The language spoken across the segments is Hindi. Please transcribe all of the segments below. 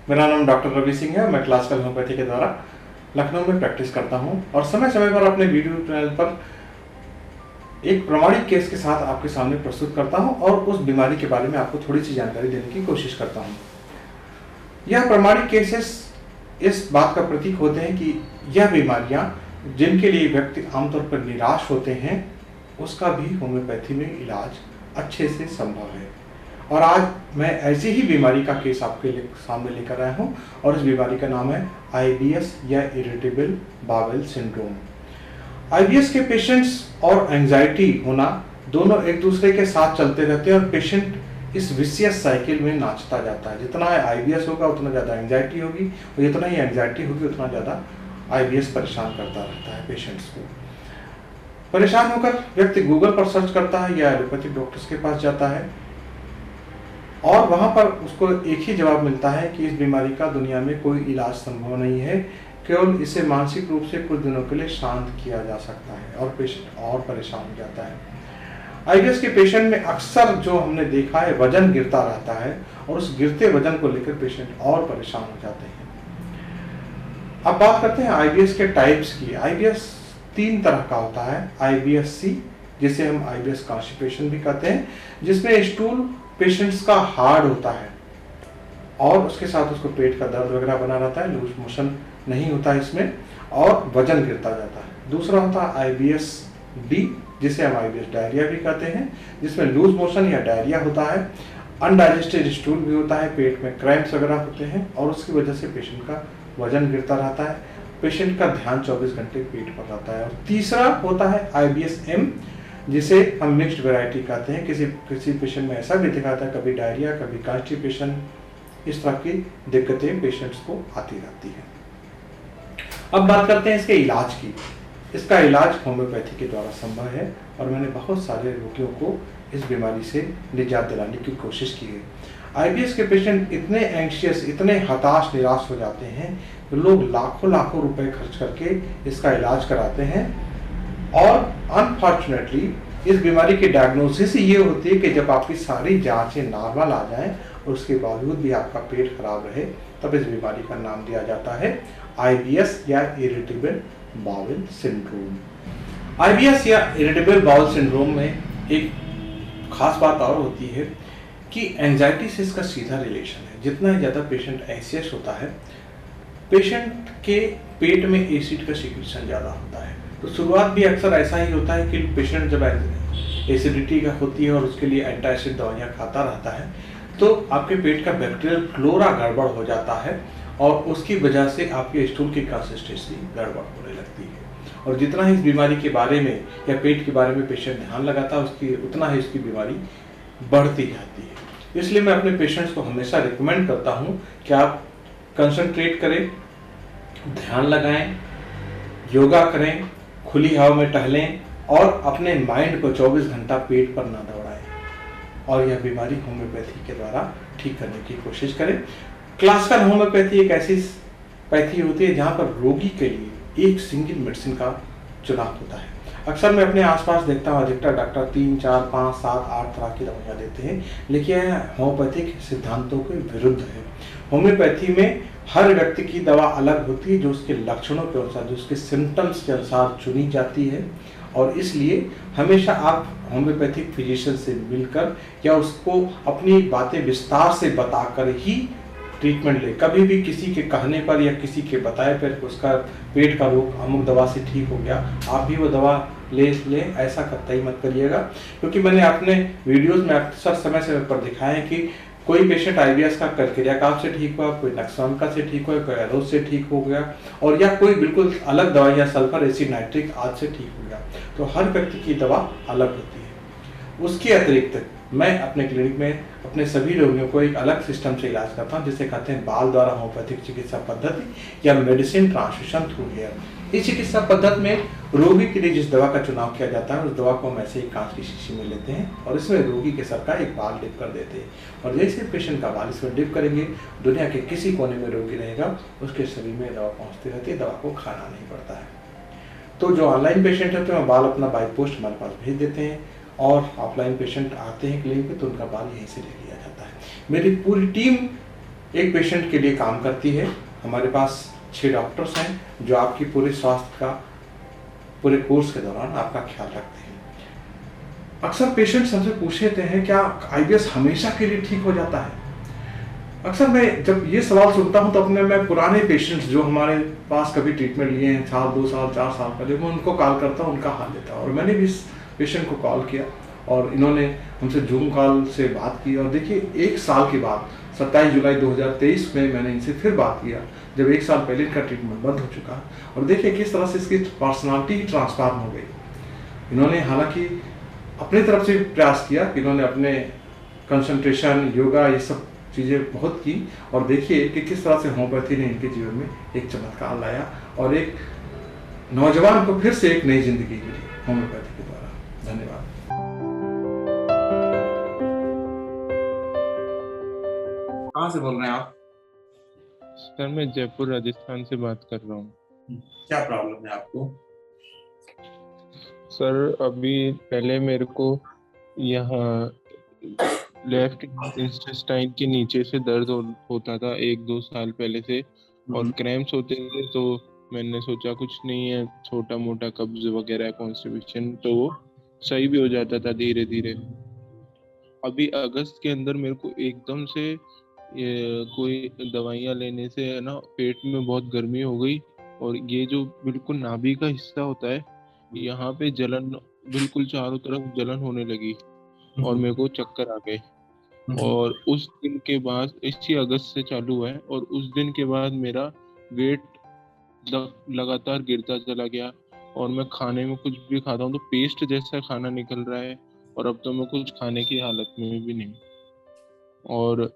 मेरा नाम डॉक्टर रवि सिंह है। मैं क्लासिकल होम्योपैथी के द्वारा लखनऊ में प्रैक्टिस करता हूं और समय समय पर अपने वीडियो चैनल पर एक प्रमाणित केस के साथ आपके सामने प्रस्तुत करता हूं और उस बीमारी के बारे में आपको थोड़ी सी जानकारी देने की कोशिश करता हूं। यह प्रमाणित केसेस इस बात का प्रतीक होते हैं कि यह बीमारियां जिनके लिए व्यक्ति आमतौर पर निराश होते हैं उसका भी होम्योपैथी में इलाज अच्छे से संभव है। और आज मैं ऐसी ही बीमारी का केस आपके सामने लेकर आया हूं और इस बीमारी का नाम है IBS या इरिटेबल बावेल सिंड्रोम। IBS के पेशेंट्स और एंजाइटी होना दोनों एक दूसरे के साथ चलते रहते हैं और पेशेंट इस विशियस साइकिल में नाचता जाता है। जितना IBS होगा उतना ज़्यादा एंजाइटी होगी और जितना ही एंजाइटी होगी उतना ज़्यादा IBS परेशान करता रहता है पेशेंट्स को। परेशान होकर व्यक्ति गूगल पर सर्च करता है या एलोपैथिक डॉक्टर्स के पास जाता है और वहां पर उसको एक ही जवाब मिलता है कि इस बीमारी का दुनिया में कोई इलाज संभव नहीं है, केवल इसे मानसिक रूप से कुछ दिनों के लिए शांत किया जा सकता है और पेशेंट और परेशान हो जाता है। IBS के पेशेंट में अक्सर जो हमने देखा है वजन गिरता रहता है और उस गिरते वजन को लेकर पेशेंट और परेशान हो जाते हैं। अब बात करते हैं IBS के टाइप्स की। IBS 3 तरह का होता है। IBS-C जिसे हम IBS कॉन्स्टिपेशन भी कहते हैं, जिसमें स्टूल पेशेंट्स का हार्ड होता है और उसके साथ उसको पेट का दर्द वगैरह बना रहता है, लूज मोशन नहीं होता है इसमें और वजन गिरता जाता है। दूसरा होता है IBS-D जिसे हम IBS डायरिया भी कहते हैं, जिसमें लूज मोशन या डायरिया होता है, अनडाइजेस्टेड स्टूल भी होता है, पेट में क्रैम्प्स वगैरह होते हैं और उसकी वजह से पेशेंट का वजन गिरता रहता है, पेशेंट का ध्यान 24 घंटे पेट पर रहता है। और तीसरा होता है IBS-M जिसे हम मिक्स्ड वैरायटी कहते हैं। किसी पेशेंट में ऐसा भी दिखाता है कभी डायरिया कभी कॉन्स्टिपेशन, इस तरह की दिक्कतें पेशेंट्स को आती रहती है। अब बात करते हैं इसके इलाज की। इसका इलाज होम्योपैथी के द्वारा संभव है और मैंने बहुत सारे रोगियों को इस बीमारी से निजात दिलाने की कोशिश की है। IBS के पेशेंट इतने एंग्शियस, इतने हताश निराश हो जाते हैं कि लोग लाखों लाखों रुपए खर्च करके इसका इलाज कराते हैं और अनफॉर्चुनेटली इस बीमारी की डायग्नोसिस ये होती है कि जब आपकी सारी जांचें नॉर्मल आ जाएं और उसके बावजूद भी आपका पेट खराब रहे तब इस बीमारी का नाम दिया जाता है IBS या इरिटेबल बावेल सिंड्रोम। IBS या इरिटेबल बावेल सिंड्रोम में एक खास बात और होती है कि एंजाइटी से इसका सीधा रिलेशन है। जितना ही ज़्यादा पेशेंट एंशियस होता है, पेशेंट के पेट में एसिड का सिक्रीशन ज़्यादा होता है। तो शुरुआत भी अक्सर ऐसा ही होता है कि पेशेंट जब एसिडिटी का होती है और उसके लिए एंटासिड दवाइयाँ खाता रहता है तो आपके पेट का बैक्टीरियल फ्लोरा गड़बड़ हो जाता है और उसकी वजह से आपके स्टूल की कंसिस्टेंसी गड़बड़ होने लगती है। और जितना ही इस बीमारी के बारे में या पेट के बारे में पेशेंट ध्यान लगाता है उसकी उतना ही इसकी बीमारी बढ़ती जाती है। इसलिए मैं अपने पेशेंट्स को हमेशा रिकमेंड करता हूँ कि आप कंसंट्रेट करें, ध्यान लगाएं, योगा करें, खुली हवा में टहलें और अपने माइंड को 24 घंटा पेट पर ना दौड़ाएं और यह बीमारी होम्योपैथी के द्वारा ठीक करने की कोशिश करें। क्लासिकल होम्योपैथी एक ऐसी पैथी होती है जहाँ पर रोगी के लिए एक सिंगल मेडिसिन का चुनाव होता है। अक्सर मैं अपने आसपास देखता हूँ अधिकतर डॉक्टर 3, 4, 5, 7, 8 तरह की दवाइयाँ देते हैं, लेकिन यह होम्योपैथिक सिद्धांतों के विरुद्ध है। होम्योपैथी में हर व्यक्ति की दवा अलग होती है जो उसके लक्षणों के अनुसार, जो उसके सिम्टम्स के अनुसार चुनी जाती है और इसलिए हमेशा आप होम्योपैथिक फिजिशियन से मिलकर या उसको अपनी बातें विस्तार से बताकर ही ट्रीटमेंट ले। कभी भी किसी के कहने पर या किसी के बताए पर उसका पेट का रोग अमुक दवा से ठीक हो गया, आप भी वो दवा ले ऐसा कतई मत करिएगा। क्योंकि मैंने अपने वीडियोस में अक्सर समय समय पर दिखाया है कि कोई पेशेंट IBS का कर्किरियाकाफ से ठीक हुआ, कोई नक्सानका से ठीक हुआ, कोई एरोज से ठीक हो गया और या कोई बिल्कुल अलग दवा या सल्फर एसिड नाइट्रिक आदि से ठीक हो गया। तो हर व्यक्ति की दवा अलग होती है। उसके अतिरिक्त मैं अपने क्लिनिक में अपने सभी रोगियों को एक अलग सिस्टम से इलाज करता हूँ जिसे कहते हैं बाल द्वारा होम्योपैथिक चिकित्सा पद्धति या मेडिसिन ट्रांसमिशन थ्रू हेयर। इस चिकित्सा पद्धति में रोगी के लिए जिस दवा का चुनाव किया जाता है उस दवा को हम ऐसे ही कांच की शीशी में लेते हैं और इसमें रोगी के सर का एक बाल डिप कर देते हैं और जैसे पेशेंट का बाल इसमें डिप करेंगे दुनिया के किसी कोने में रोगी रहेगा उसके शरीर में दवा पहुँचती रहती है, दवा को खाना नहीं पड़ता है। तो जो ऑनलाइन पेशेंट होते हैं बाल अपना बाई पोस्ट हमारे पास भेज देते हैं और ऑफलाइन पेशेंट आते हैं क्लिनिक पे तो उनका बाल यहीं से ले लिया जाता है। मेरी पूरी टीम एक पेशेंट के लिए काम करती है। हमारे पास 6 डॉक्टर्स हैं जो आपकी पूरे स्वास्थ्य का पूरे कोर्स के दौरान आपका ख्याल रखते हैं। अक्सर पेशेंट्स हमसे पूछते हैं क्या आईबीएस हमेशा के लिए ठीक हो जाता है। अक्सर मैं जब ये सवाल सुनता हूं तो अपने मैं पुराने पेशेंट्स जो हमारे पास कभी ट्रीटमेंट लिए हैं साल 2 साल 4 साल पहले, मैं उनको कॉल करता हूं, उनका हाल लेता हूं। और मैंने भी इस पेशेंट को कॉल किया और इन्होंने हमसे जूम कॉल से बात की। और देखिए 1 साल के बाद 27 जुलाई 2023 में मैंने इनसे फिर बात किया, जब 1 साल पहले इनका ट्रीटमेंट बंद हो चुका। और देखिए किस तरह से इसकी पर्सनालिटी ट्रांसफॉर्म हो गई। इन्होंने हालांकि अपनी तरफ से प्रयास किया कि इन्होंने अपने कंसंट्रेशन, योगा, ये सब चीज़ें बहुत की। और देखिए कि किस तरह से होम्योपैथी ने इनके जीवन में एक चमत्कार लाया और एक नौजवान को फिर से एक नई जिंदगी मिली होम्योपैथी के द्वारा। धन्यवाद। कहाँ से बोल रहे हैं आप? सर मैं जयपुर राजस्थान से बात कर रहा हूँ। क्या प्रॉब्लम है आपको? सर अभी पहले मेरे को यहाँ लेफ्ट इंटेस्टाइन के नीचे से दर्द होता था 1-2 साल पहले से, और क्रैम्प्स होते थे। तो मैंने सोचा कुछ नहीं है, छोटा मोटा कब्ज वगैरह कॉन्स्टिपेशन, तो वो सही भी हो जाता था धीरे धीरे। अभी अगस्त के अंदर मेरे को एकदम से कोई दवाइयाँ लेने से है ना, पेट में बहुत गर्मी हो गई, और ये जो बिल्कुल नाभि का हिस्सा होता है यहाँ पे जलन, बिल्कुल चारों तरफ जलन होने लगी और मेरे को चक्कर आ गए। और उस दिन के बाद, इसी अगस्त से चालू हुआ है, और उस दिन के बाद मेरा वेट लगातार गिरता चला गया। और मैं खाने में कुछ भी खाता हूँ तो पेस्ट जैसा खाना निकल रहा है, और अब तो मैं कुछ खाने की हालत में भी नहीं। और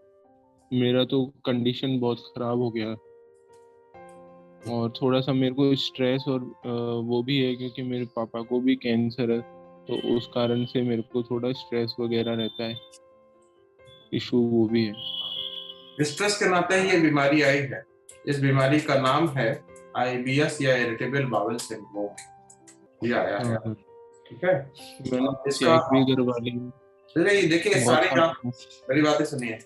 मेरा तो कंडीशन बहुत खराब हो गया। और थोड़ा सा मेरे को स्ट्रेस और वो भी है, क्योंकि मेरे पापा को भी कैंसर है, तो उस कारण से मेरे को थोड़ा स्ट्रेस वगैरह रहता है, इशू वो भी है। स्ट्रेस के नाते ही ये बीमारी आई है। इस बीमारी का नाम है आईबीएस या इरिटेबल बाउल सिंड्रोम। ये आया है, ठीक है। मैंने इसका चेक भी करवा ली। नहीं, देखिए सारी जांच, मेरी बातें सुनिए।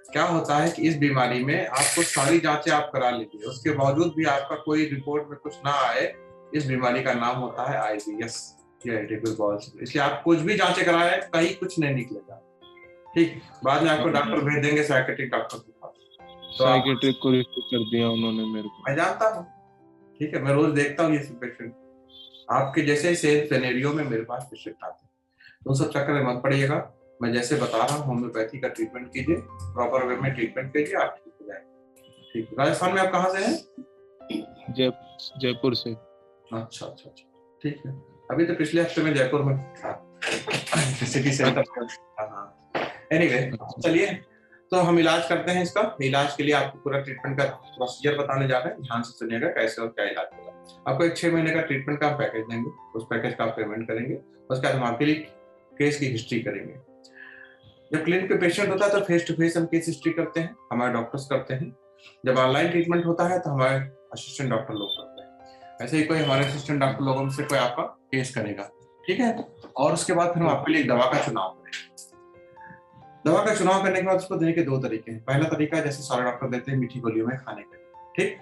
क्या होता है कि इस बीमारी में आपको सारी जांचें आप करा लीजिए, उसके बावजूद भी आपका कोई रिपोर्ट में कुछ ना आए, इस बीमारी का नाम होता है आईबीएस या इरिटेबल बाउल सिंड्रोम। इसलिए आप कुछ भी जांचें कराएं, कहीं कुछ नहीं निकलेगा, ठीक। बाद में आपको डॉक्टर भेज देंगे साइकेट्रिक डॉक्टर के पास। तो साइकेट्रिक को रिफर कर दिया उन्होंने मेरे को। मैं जानता हूँ, ठीक है, मैं रोज देखता हूँ ये सब पेशेंट। आपके जैसे ही सेम सिनेरियो में मेरे पास पेशेंट आते हैं, तो सब चक्कर में मत पड़िएगा। मैं जैसे बता रहा हूँ होम्योपैथी का ट्रीटमेंट कीजिए, प्रॉपर वे में ट्रीटमेंट कीजिए, आप ठीक हो जाएंगे। ठीक है। राजस्थान में आप कहाँ से हैं? जयपुर से। अच्छा अच्छा अच्छा, ठीक है। अभी तो पिछले हफ्ते में जयपुर में था, सिटी सेंटर। हाँ, एनीवे चलिए, तो हम इलाज करते हैं। इसका इलाज के लिए आपको पूरा ट्रीटमेंट का प्रोसीजर बताने जा रहे हैं, ध्यान से सुनिएगा कैसे और क्या इलाज होगा। आपको एक 6 महीने का ट्रीटमेंट का पैकेज देंगे, उस पैकेज का आप पेमेंट करेंगे, उसके बाद हम आपके लिए केस की हिस्ट्री करेंगे। जब क्लिनिक पे पेशेंट होता है तो फेस टू फेस हम केस हिस्ट्री करते हैं, हमारे डॉक्टर्स करते हैं। जब ऑनलाइन ट्रीटमेंट होता है तो हमारे असिस्टेंट डॉक्टर लोग करते हैं। ऐसे ही कोई हमारे असिस्टेंट डॉक्टर लोगों में से कोई आपका केस करेगा, ठीक है। और उसके बाद फिर हम आपके लिए दवा का चुनाव करेंगे। दवा का चुनाव करने के बाद उसको देने के 2 तरीके हैं। पहला तरीका जैसे सारे डॉक्टर देते हैं, मीठी गोलियों में खाने के, ठीक।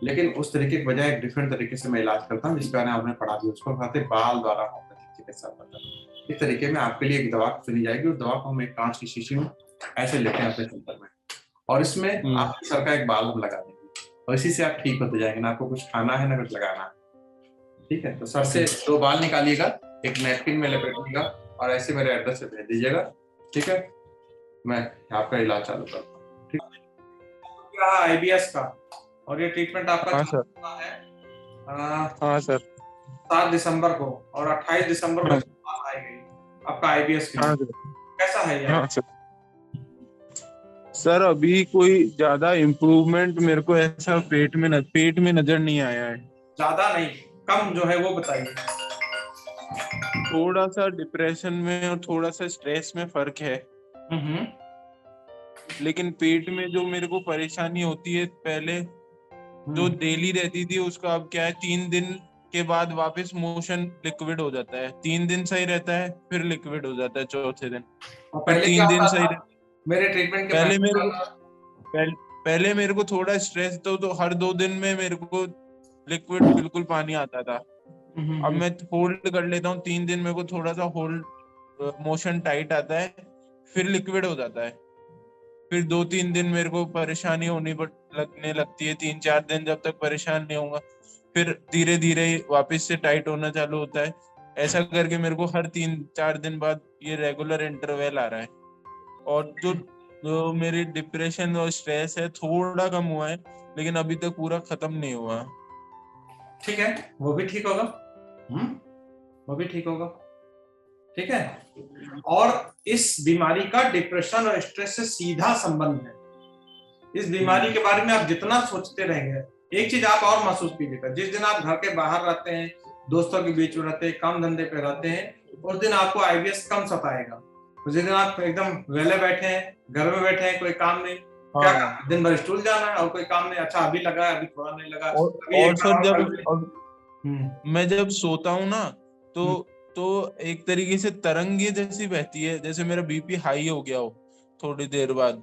लेकिन उस तरीके के बजाय एक डिफरेंट तरीके से मैं इलाज करता हूँ, जिसके बारे में आपने पढ़ा दिया, उसको कहते हैं बाल द्वारा होम्योपैथिक चिकित्सा पद्धति। इस तरीके में आपके लिए एक दवा चुनी जाएगी, उस दवा को हम एक कांच की शीशी में ऐसे लेते हैं अपने सेंटर में, और इसमें आपके सर का एक बाल हम लगा देंगे, और इसी से आप ठीक होते जाएंगे। ना आपको कुछ खाना है ना कुछ लगाना है, ठीक है। तो सर से 2 बाल निकालिएगा, एक नैपकिन में लपेटिएगा और ऐसे मेरे एड्रेस से भेज दीजिएगा, ठीक है। मैं आपका इलाज चालू करता हूँ, ठीक है। आईबीएस का, और ये ट्रीटमेंट आपका है हाँ सर 7 दिसंबर को, और 28 दिसंबर को आएगी आपका आईबीएस के लिए। कैसा है ये? हाँ सर अभी कोई ज्यादा इम्प्रूवमेंट मेरे को ऐसा पेट में नजर नहीं आया है। ज्यादा नहीं, कम जो है वो बताइए। थोड़ा सा डिप्रेशन में और थोड़ा सा स्ट्रेस में फर्क है, लेकिन पेट में जो मेरे को परेशानी होती है पहले जो डेली रहती थी, उसका अब क्या है, 3 दिन के बाद वापस मोशन लिक्विड हो जाता है। 3 दिन सही रहता है, फिर लिक्विड हो जाता है चौथे दिन, फिर 3 दिन सही रहता है। मेरे ट्रीटमेंट के पहले मेरे को थोड़ा स्ट्रेस तो हर 2 दिन में मेरे को लिक्विड बिल्कुल पानी आता था। अब मैं होल्ड कर लेता हूँ 3 दिन, मेरे को थोड़ा सा होल्ड मोशन टाइट आता है, फिर लिक्विड हो जाता है। फिर 2-3 दिन मेरे को परेशानी लगने लगती है, 3-4 दिन जब तक परेशान नहीं होऊंगा, फिर धीरे धीरे वापस से टाइट होना चालू होता है। ऐसा करके मेरे को हर 3-4 दिन बाद ये रेगुलर इंटरवल आ रहा है। और जो मेरी डिप्रेशन और स्ट्रेस है थोड़ा कम हुआ है, लेकिन अभी तक पूरा खत्म नहीं हुआ। ठीक है, वो भी ठीक होगा। वो भी ठीक होगा। ठीक है। और इस बीमारी का डिप्रेशन और स्ट्रेस से सीधा संबंध है। इस बीमारी के बारे में आप जितना सोचते रहेंगे, एक चीज आप और महसूस कीजिएगा, जिस दिन आप घर के बाहर रहते हैं, दोस्तों के बीच में रहते हैं, काम धंधे पे रहते हैं, उस दिन आपको आईबीएस कम सताएगा। जिस दिन आप एकदम वेले बैठे हैं, घर में बैठे हैं, कोई काम नहीं, क्या दिन भर स्टूल जाना है और कोई काम नहीं, अच्छा अभी लगा है, अभी थोड़ा नहीं लगा। और सर मैं जब सोता हूँ ना तो एक तरीके से तरंगे जैसी बहती है, जैसे मेरा बीपी हाई हो गया हो थोड़ी देर बाद,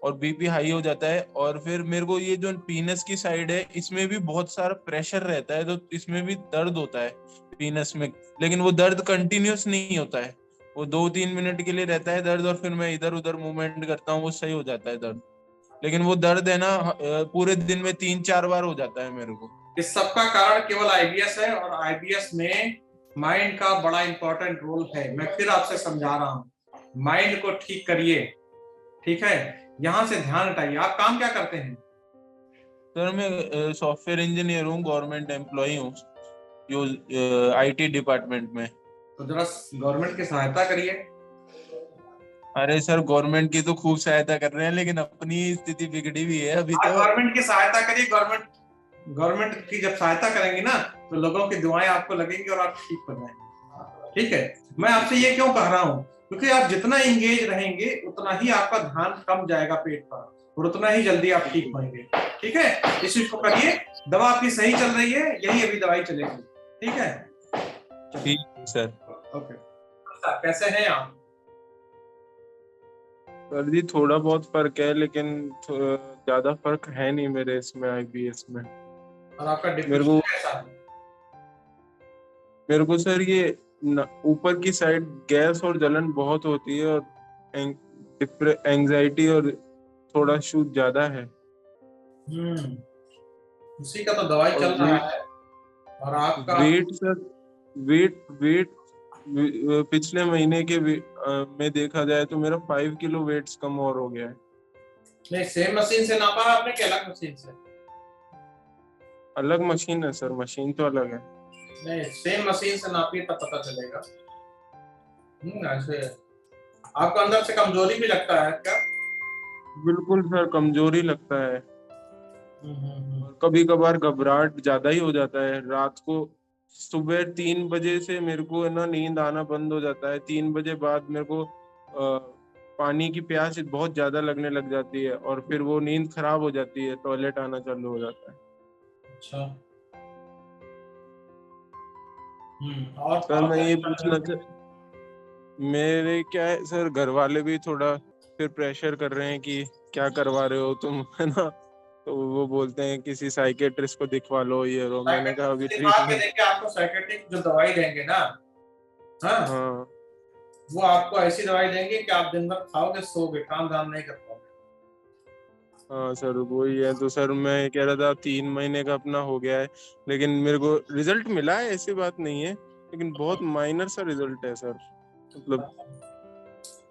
और बीपी हाई हो जाता है। और फिर मेरे को ये जो पीनस की साइड है इसमें भी बहुत सारा प्रेशर रहता है, तो इसमें भी दर्द होता है पीनस में। लेकिन वो दर्द कंटिन्यूस नहीं होता है, वो 2-3 मिनट के लिए रहता है दर्द, और फिर मैं इधर उधर मूवमेंट करता हूँ, वो सही हो जाता है दर्द। लेकिन वो दर्द है ना पूरे दिन में 3-4 बार हो जाता है मेरे को। इस सब का कारण केवल आईबीएस है, और आईबीएस में माइंड का बड़ा इंपॉर्टेंट रोल है। मैं फिर आपसे समझा रहा हूँ, माइंड को ठीक करिए। ठीक है, यहाँ से ध्यान हटाइए। आप काम क्या करते हैं? सर मैं सॉफ्टवेयर इंजीनियर हूँ, गवर्नमेंट एम्प्लॉय हूँ जो आईटी डिपार्टमेंट में। तो जरा गवर्नमेंट की सहायता करिए। अरे सर गवर्नमेंट की तो खूब सहायता कर रहे हैं, लेकिन अपनी स्थिति बिगड़ी हुई है अभी तो। गवर्नमेंट की सहायता करिए। गवर्नमेंट की जब सहायता करेंगे ना, तो लोगों की दुआएं आपको लगेंगी और आप ठीक हो जाएंगे। ठीक है, मैं आपसे ये क्यों कह रहा हूँ, क्योंकि आप जितना एंगेज रहेंगे उतना ही आपका ध्यान कम जाएगा पेट पर, और उतना ही जल्दी आप ठीक होंगे। ठीक है, इस चीज को करिए। दवा आपकी सही चल रही है, यही अभी दवाई चलेगी। ठीक है, ठीक है सर। ओके। कैसे हैं आप? सर जी थोड़ा बहुत फर्क है, लेकिन ज्यादा फर्क है नहीं मेरे इसमें आईबीएस में। और आपका डिप्रेशन कैसा है? मेरे को सर ये ऊपर की साइड गैस और जलन बहुत होती है, और एंजाइटी और थोड़ा शूट ज्यादा है। उसी का तो दवाई चल रहा है। और आपका वेट सर, वेट पिछले महीने के में देखा जाए तो मेरा 5 किलो वेट्स कम और हो गया है। नहीं, सेम मशीन से नापा है आपने कि अलग मशीन से? अलग मशीन है सर, मशीन तो अलग है। नहीं, सेम मशीन से नापिए तब पता चलेगा। ऐसे आपको अंदर से कमजोरी भी लगता है क्या? बिल्कुल सर, कमजोरी लगता है। कभी कभार घबराहट ज्यादा ही हो जाता है रात को। सुबह 3 बजे से मेरे को है ना नींद आना बंद हो जाता है। 3 बजे बाद मेरे को पानी की प्यास बहुत ज्यादा लगने लग जाती है, और फिर वो नींद खराब हो जाती है, टॉयलेट आना चालू हो जाता है। अच्छा। और सर मैं ये पूछना मेरे क्या है सर, घर वाले भी थोड़ा फिर प्रेशर कर रहे हैं कि क्या करवा रहे हो तुम, है ना। तो वो बोलते हैं किसी साइकेट्रिस्ट को दिखवा लो, ये रो। मैंने कहा अभी ट्रीटमेंट। आपको साइकेट्रिस्ट जो दवाई देंगे ना, हाँ वो आपको ऐसी दवाई देंगे कि आप दिन भर खाओगे, सोओगे, काम धाम नहीं कर पाओगे। हाँ सर वही है। तो सर मैं कह रहा था 3 महीने का अपना हो गया है, लेकिन मेरे को रिजल्ट मिला है, ऐसी बात नहीं है, लेकिन बहुत माइनर सा रिजल्ट है सर। मतलब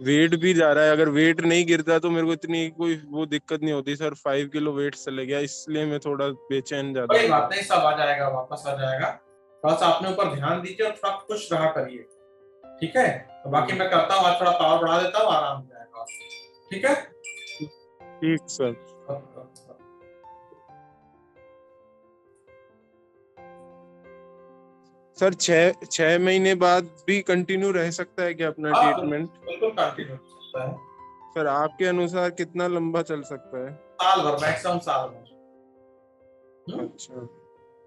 वेट भी जा रहा है, अगर वेट नहीं गिरता तो मेरे को इतनी कोई वो दिक्कत नहीं होती सर। 5 किलो वेट चले गया, इसलिए मैं थोड़ा बेचैन ज्यादा। कोई बात नहीं, सब आ जाएगा, वापस आ जाएगा। थोड़ा सा अपने ऊपर ध्यान दीजिए और थोड़ा खुश रहा करिए। ठीक है, तो बाकी मैं करता हूँ, आज थोड़ा पावर बढ़ा देता हूँ, आराम हो जाएगा। ठीक है, ठीक सर। सर 6 महीने बाद भी कंटिन्यू रह सकता है क्या अपना ट्रीटमेंट? बिल्कुल कंटिन्यू हो सकता है। सर आपके अनुसार कितना लंबा चल सकता है? साल भर, मैक्सिमम साल भर। अच्छा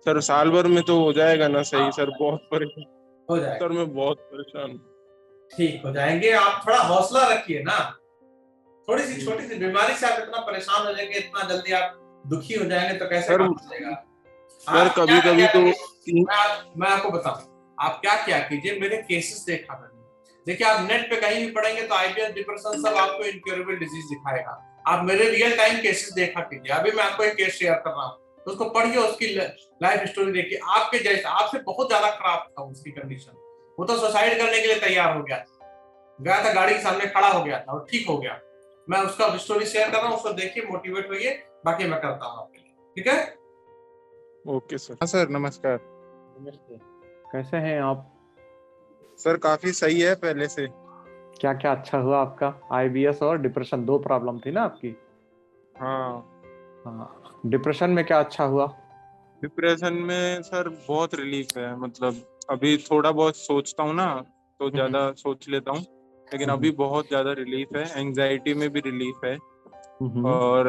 सर, साल भर में तो हो जाएगा ना सही? सर बहुत परेशान हो जाएगा सर, मैं बहुत परेशान हूँ। ठीक हो जाएंगे, आप थोड़ा हौसला रखिए ना। थोड़ी सी छोटी सी बीमारी से आप इतना परेशान हो जाएंगे, इतना जल्दी आप दुखी हो जाएंगे, तो कैसे सर काम चलेगा। सर आप क्या कभी कभी क्या तो कीजिए, मैं आपको बताऊं, आप क्या क्या कीजिए, मेरे केसेस देखा मैंने। देखिए, आप नेट पे कहीं भी पढ़ेंगे तो आईबीएस, डिप्रेशन सब आपको इनक्योरेबल डिजीज दिखाएगा। आप मेरे रियल टाइम केसेस देखा कीजिए। अभी मैं आपको एक केस शेयर कर रहा हूँ, तो उसको पढ़िए, उसकी लाइफ स्टोरी देखिए। आपके जैसा, आपसे बहुत ज्यादा खराब था उसकी कंडीशन। वो तो सुसाइड करने के लिए तैयार हो गया था, गाड़ी के सामने खड़ा हो गया था और ठीक हो गया। मैं उसका स्टोरी शेयर कर रहा हूँ, उसको देखिए, मोटिवेट होइए। बाकी मैं करता हूँ आपके लिए, ठीक है। Okay sir. हाँ सर, नमस्कार। नमस्ते। कैसे हैं आप? सर काफी सही है पहले से। क्या क्या अच्छा हुआ आपका? आईबीएस और डिप्रेशन, दो प्रॉब्लम थी ना आपकी? हाँ, हाँ, डिप्रेशन में क्या अच्छा हुआ? डिप्रेशन में सर बहुत रिलीफ है। मतलब अभी थोड़ा बहुत सोचता हूँ ना, तो हम्म, ज्यादा सोच लेता हूँ, लेकिन हम्म, अभी बहुत ज्यादा रिलीफ है। एंजाइटी में भी रिलीफ है। हम्म। और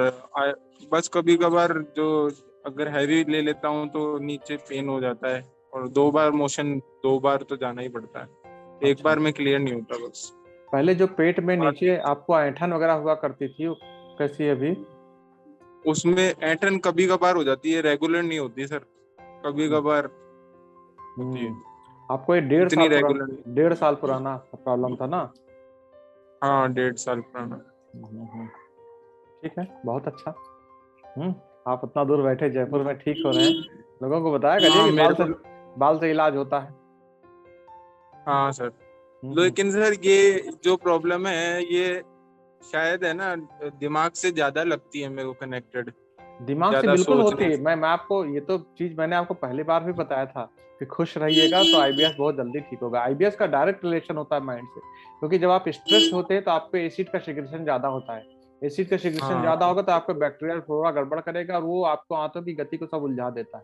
बस कभी कभार जो अगर हैवी ले लेता हूँ तो नीचे पेन हो जाता है, और 2 बार मोशन, 2 बार तो जाना ही पड़ता है, एक अच्छा, बार में क्लियर नहीं होता बस। पहले जो पेट में बाकी नीचे आपको ऐंठन वगैरह हुआ करती थी, वो कैसी है अभी? उसमें ऐंठन कभी कभार हो जाती है, रेगुलर नहीं होती सर, कभी कभार होती है। हम्म। आपको ये डेढ़ साल इतनी रेगुलर नहीं। पुराना, 1.5 साल पुराना प्रॉब्लम था ना? हाँ, 1.5 साल पुराना। हम्म। ठीक है, बहुत अच्छा। हम्म। आप उतना दूर बैठे जयपुर में ठीक हो रहे हैं, लोगों को बताया करिए हाँ कि मेरे को। बाल से इलाज होता है। हाँ सर, हम्म। लेकिन सर ये जो प्रॉब्लम है ये शायद है ना, दिमाग से ज्यादा लगती है मेरे को कनेक्टेड। दिमाग से ज्यादा बिल्कुल होती सोचने है। से। मैं आपको ये तो चीज मैंने आपको पहली बार भी बताया था कि खुश रहिएगा तो आईबीएस बहुत जल्दी ठीक होगा। आईबीएस का डायरेक्ट रिलेशन होता है माइंड से, क्योंकि जब आप स्ट्रेस होते हैं तो आपको एसिड का सिक्रेशन ज्यादा होता है। एसिड का सिक्रेशन हाँ ज्यादा होगा तो आपका बैक्टीरियल फ्लोरा गड़बड़ करेगा और वो आपको आंतों की गति को सब उलझा देता है।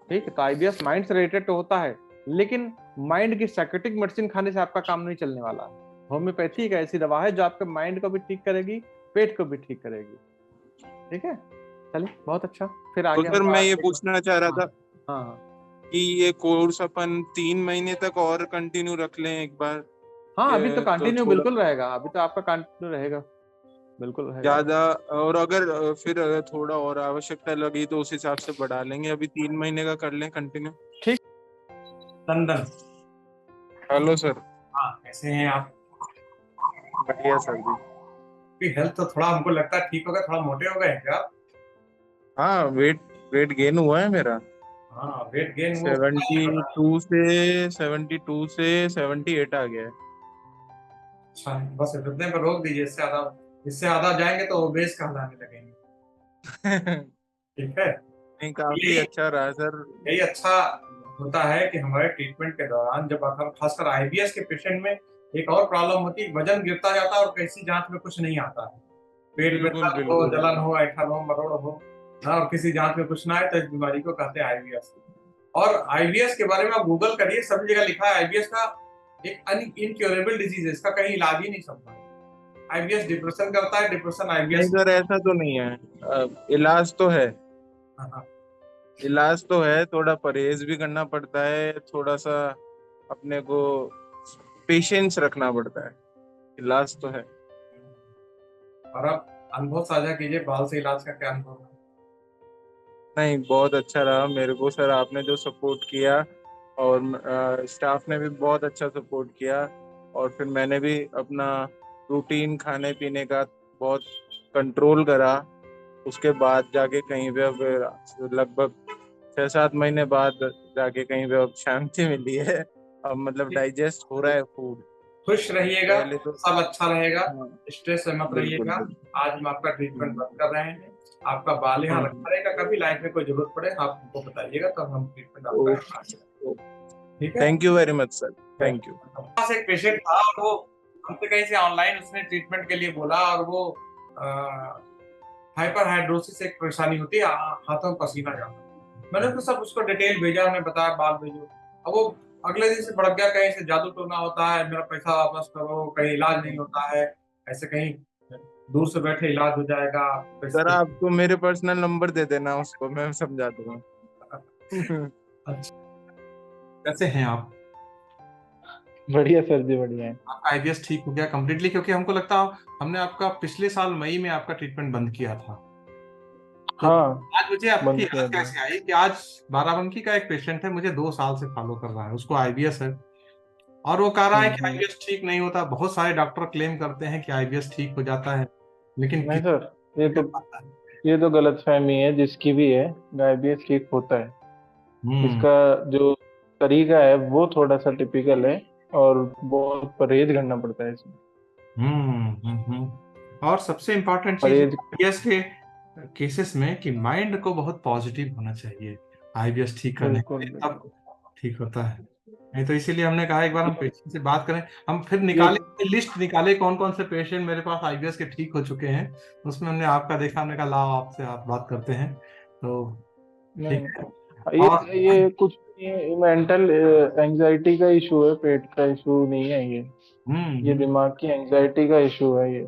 ठीक है, तो आईबीएस माइंड से रिलेटेड तो होता है, लेकिन माइंड की साइकेट्रिक मेडिसिन खाने से आपका काम नहीं चलने वाला है। होम्योपैथी एक ऐसी दवा है जो आपके माइंड को भी ठीक करेगी, पेट को भी ठीक करेगी। ठीक है, चलिए बहुत अच्छा। फिर तो आगे सर हमको मैं ये आगे पूछना चाह रहा हाँ, था हाँ, हाँ। कि ये कोर्स अपन 3 महीने तक और कंटिन्यू रख लें एक बार, हाँ, अभी तो ये तो कंटिन्यू थोड़ा बिल्कुल रहेगा, अभी तो आपका कंटिन्यू रहेगा, बिल्कुल रहेगा। ज्यादा। और अगर फिर अगर थोड़ा और आवश्यकता लगी तो उस हिसाब से बढ़ा लेंगे। अभी 3 महीने का कर लें कंटिन्यू। ठीक। टंडन। Hello sir. हाँ, कैसे हैं आप? बढ़िया सर जी। आपकी हेल्थ तो थोड़ा हमको लगता है ठीक हो गया, थोड़ा मोटे हो गए हैं क्या आप? हाँ, वेट वेट गेन हुआ है मेरा। हाँ, वेट गेन वो 72 से 78 आ गया अच्छा, बस इतने पर रोक दीजिए, इससे ज्यादा जाएंगे तो ओबेस कहलाने लगेंगे। है। ठीक है। नहीं, काफी यही अच्छा रहा सर। यही अच्छा होता है कि हमारे ट्रीटमेंट के दौरान, जब हम खासकर आईबीएस के पेशेंट में एक और प्रॉब्लम होती है, वजन गिरता जाता है और किसी जांच में कुछ नहीं आता है। पेट में बिल्कुल दर्द हो, बिल्कुल। जलन हो, ऐठन हो, मरोड़ हो, हाँ, और किसी जांच में कुछ ना आए, तो इस बीमारी को कहते हैं आईबीएस। और आईबीएस के बारे में आप गूगल करिए, सभी जगह लिखा है आईबीएस का एक इनक्योरेबल डिजीज है, इसका कहीं इलाज ही नहीं संभव। आईबीएस डिप्रेशन करता है, डिप्रेशन नहीं आईबीएस। सर, ऐसा तो नहीं है। इलाज तो है। हाँ, हाँ। इलाज तो है, थोड़ा परहेज भी करना पड़ता है, थोड़ा सा अपने को पेशेंस रखना पड़ता है। इलाज तो है। और आप अनुभव साझा कीजिए, बाल से इलाज का क्या अनुभव है? नहीं, बहुत अच्छा रहा मेरे को सर, आपने जो सपोर्ट किया, और स्टाफ ने भी बहुत अच्छा सपोर्ट किया। और फिर मैंने भी अपना रूटीन खाने पीने का बहुत कंट्रोल करा। उसके बाद जाके कहीं पे अब लगभग 6-7 महीने बाद जाके कहीं पे अब शांति मिली है। अब मतलब डाइजेस्ट हो रहा है फूड। खुश रहिएगा, पहले तो। सब अच्छा रहेगा, हाँ, स्ट्रेस में मत बिल्कुल रहिएगा। बिल्कुल। आज हम आपका ट्रीटमेंट हम्म, बंद कर रहे हैं। आपका बाल यहाँ हम्म, रखा रहेगा, कभी लाइफ में कोई जरूरत पड़े आप हमको बताइएगा, तब हम ट्रीटमेंट आपका स्टार्ट ओके। करेंगे। ठीक है। Thank you very much sir. Thank you. हमारे पास एक पेशेंट था, और वो हमसे कहीं से ऑनलाइन उसने ट्रीटमेंट के लिए बोला, और वो हाइपर हाइड्रोसिस एक परेशानी होती है, हाथों में पसीना जाता। मैंने तो सब उसको डिटेल भेजा, उन्हें बताया बाल भेजो। अब वो अगले दिन से भड़क गया, कहीं से जादू टोना होता है, मेरा पैसा वापस करो, कहीं इलाज नहीं होता है, ऐसे कहीं दूर से बैठे इलाज हो जाएगा, सर पैसे। आपको मेरे पर्सनल नंबर दे देना उसको, मैं समझा दूंगा। अच्छा, कैसे हैं आप? बढ़िया सर जी, बढ़िया है। आपका आईबीएस ठीक हो गया कंप्लीटली? क्योंकि हमको लगता है हमने आपका पिछले साल मई में आपका ट्रीटमेंट बंद किया था। तो हाँ, आज मुझे आपकी बंद किया याद था। कैसे आई कि आज बाराबंकी का एक पेशेंट है, मुझे 2 साल से फॉलो कर रहा है, उसको आईबीएस है और वो कह रहा है कि हम्म। आईबीएस ठीक नहीं होता। बहुत सारे डॉक्टर क्लेम करते हैं कि आईबीएस ठीक हो जाता है, लेकिन नहीं किसी सर, ये नहीं तो कर पाता है। गलतफहमी है जिसकी भी है। आईबीएस ठीक होता है। हम्म इसका जो तरीका है वो थोड़ा सा टिपिकल है, और बहुत परहेज करना पड़ता है इसमें। और सबसे इम्पोर्टेंट चीज परहेज। आईबीएस के केसेस में कि माइंड को बहुत पॉजिटिव होना चाहिए आईबीएस ठीक करने के बिल्कुल लिए, तब बिल्कुल। ठीक होता है। नहीं तो इसीलिए हमने कहा एक बार हम ये पेशेंट से बात करें। हम फिर ये निकाले लिस्ट निकाले कौन कौन से पेशेंट मेरे पास आईबीएस के ठीक हो चुके हैं। उसमें हमने आपका देखा, हमने कहा लाओ आपसे आप बात करते हैं। तो नहीं ठीक है। नहीं, और ये कुछ नहीं, मेंटल एंजाइटी का इशू है, पेट का इशू नहीं है ये। हम्म ये हम्म दिमाग की एंजाइटी का इशू है ये। ये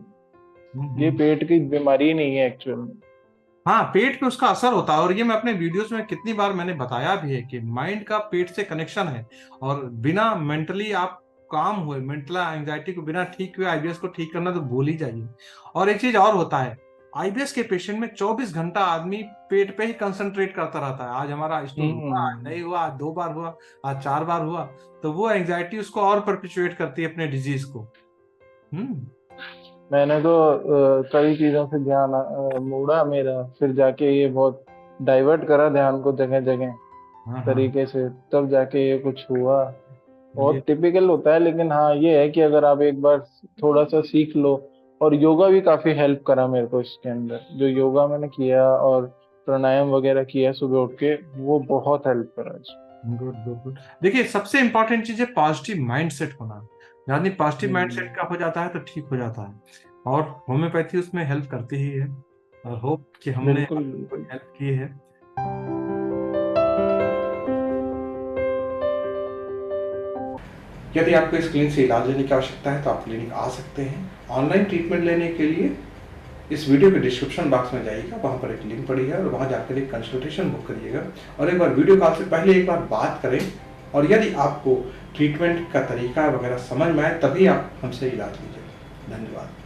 हम्म। पेट की बीमारी नहीं है एक्चुअल में। हाँ, पेट पे उसका असर होता है, और ये मैं अपने वीडियोस में कितनी बार मैंने बताया भी है कि माइंड का पेट से कनेक्शन है। और बिना मेंटली आप काम हुए, मेंटल एंजाइटी को बिना ठीक हुए आईबीएस को ठीक करना तो भूल ही जाइए। और एक चीज और होता है, आईबीएस के पेशेंट में 24 घंटा आदमी पेट पे ही कंसंट्रेट करता रहता है। आज हमारा स्टूल हुआ, आज हम्म। नहीं हुआ, आज 2 बार हुआ, आज 4 बार हुआ। तो वो एंजाइटी उसको और परपिचुएट करती है अपने डिजीज को। हम्म। मैंने तो कई चीजों से ध्यान मोड़ा मेरा, फिर जाके ये बहुत डाइवर्ट करा ध्यान को जगह जगह हाँ हाँ। तरीके से, तब जाके ये कुछ हुआ। ये बहुत टिपिकल होता है, लेकिन हाँ ये है कि अगर आप एक बार थोड़ा सा सीख लो। और योगा भी काफी हेल्प करा मेरे को इसके अंदर, जो योगा मैंने किया और प्राणायाम वगैरह किया सुबह उठ के, वो बहुत हेल्प करा इसमें। Good good good. देखिए सबसे इंपॉर्टेंट चीज है पॉजिटिव माइंडसेट होना। आदमी पॉजिटिव माइंडसेट हम्म। का हो जाता है तो ठीक हो जाता है। और होम्योपैथी उसमें हेल्प करती ही है। और होप कि हमने बिल्कुल आपको बिल्कुल। हेल्प की है। यदि आपको इस क्लिनिक से इलाज लेने की आवश्यकता है तो आप क्लिनिक आ सकते हैं। ऑनलाइन ट्रीटमेंट लेने के लिए इस वीडियो के डिस्क्रिप्शन बॉक्स में जाइएगा, वहाँ पर एक लिंक पड़ी है और वहाँ जाकर एक कंसल्टेशन बुक करिएगा। और एक बार वीडियो कॉल से पहले एक बार बात करें। और यदि आपको ट्रीटमेंट का तरीका वगैरह समझ में आए तभी आप हमसे इलाज लीजिए। धन्यवाद।